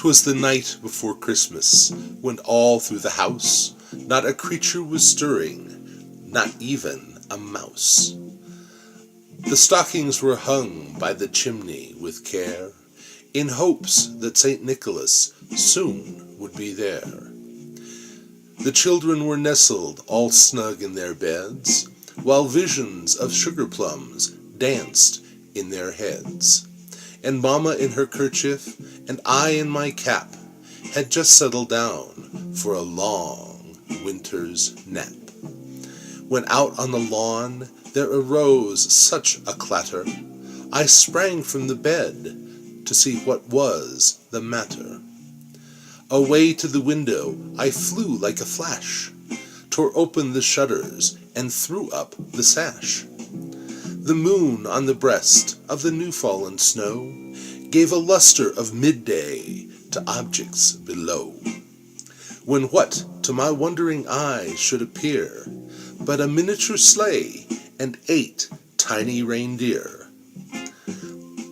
'Twas the night before Christmas, when all through the house not a creature was stirring, not even a mouse. The stockings were hung by the chimney with care, in hopes that St. Nicholas soon would be there. The children were nestled all snug in their beds, while visions of sugar plums danced in their heads. And Mamma in her kerchief, and I in my cap, had just settled down for a long winter's nap. When out on the lawn there arose such a clatter, I sprang from the bed to see what was the matter. Away to the window I flew like a flash, tore open the shutters and threw up the sash. The moon on the breast of the new-fallen snow gave a luster of midday to objects below, when what to my wondering eyes should appear but a miniature sleigh and 8 tiny reindeer,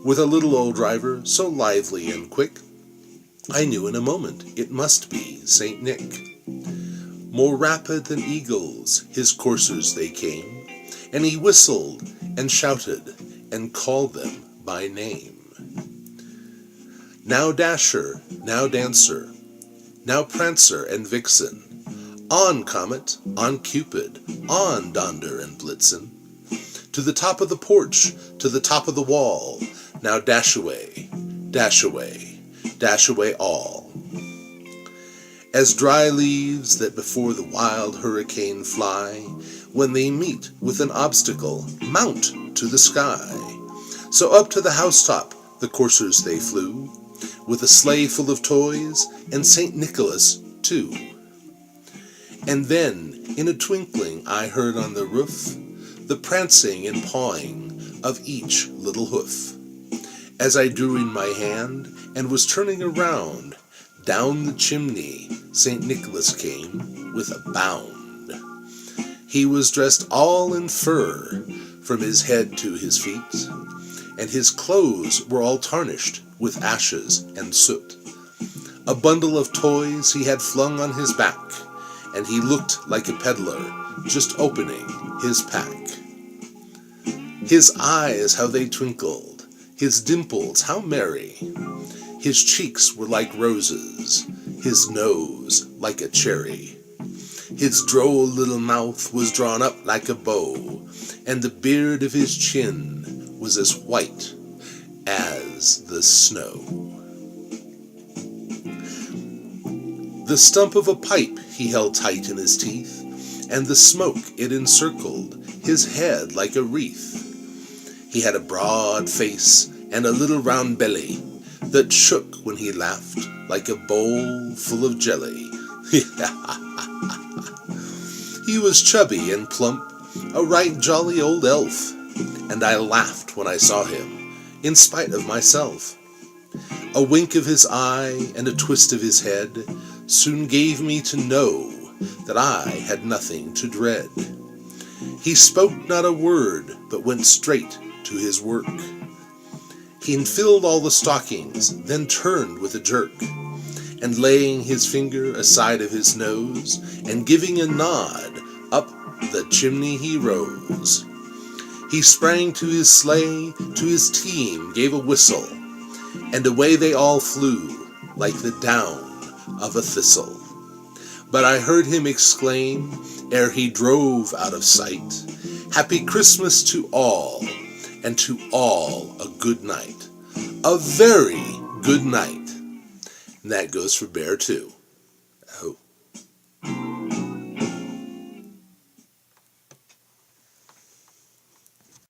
with a little old driver so lively and quick, I knew in a moment it must be Saint Nick. More rapid than eagles his coursers they came, and he whistled and shouted and called them by name. Now Dasher, now Dancer, now Prancer and Vixen, on Comet, on Cupid, on Donder and Blitzen, to the top of the porch, to the top of the wall, now dash away, dash away, dash away all. As dry leaves that before the wild hurricane fly, when they meet with an obstacle, mount to the sky, so up to the housetop the coursers they flew, with a sleigh full of toys, and St. Nicholas too. And then, in a twinkling, I heard on the roof the prancing and pawing of each little hoof. As I drew in my hand and was turning around, down the chimney St. Nicholas came with a bound. He was dressed all in fur from his head to his feet, and his clothes were all tarnished with ashes and soot. A bundle of toys he had flung on his back, and he looked like a peddler just opening his pack. His eyes, how they twinkled, his dimples, how merry. His cheeks were like roses, his nose like a cherry. His droll little mouth was drawn up like a bow, and the beard of his chin was as white as the snow. The stump of a pipe he held tight in his teeth, and the smoke it encircled his head like a wreath. He had a broad face and a little round belly that shook when he laughed like a bowl full of jelly. He was chubby and plump, a right jolly old elf, and I laughed when I saw him, in spite of myself. A wink of his eye and a twist of his head soon gave me to know that I had nothing to dread. He spoke not a word, but went straight to his work. He filled all the stockings, then turned with a jerk, and laying his finger aside of his nose, and giving a nod, up the chimney he rose. He sprang to his sleigh, to his team gave a whistle, and away they all flew, like the down of a thistle. But I heard him exclaim, ere he drove out of sight, "Happy Christmas to all, and to all a good night. A very good night." And that goes for Bear too.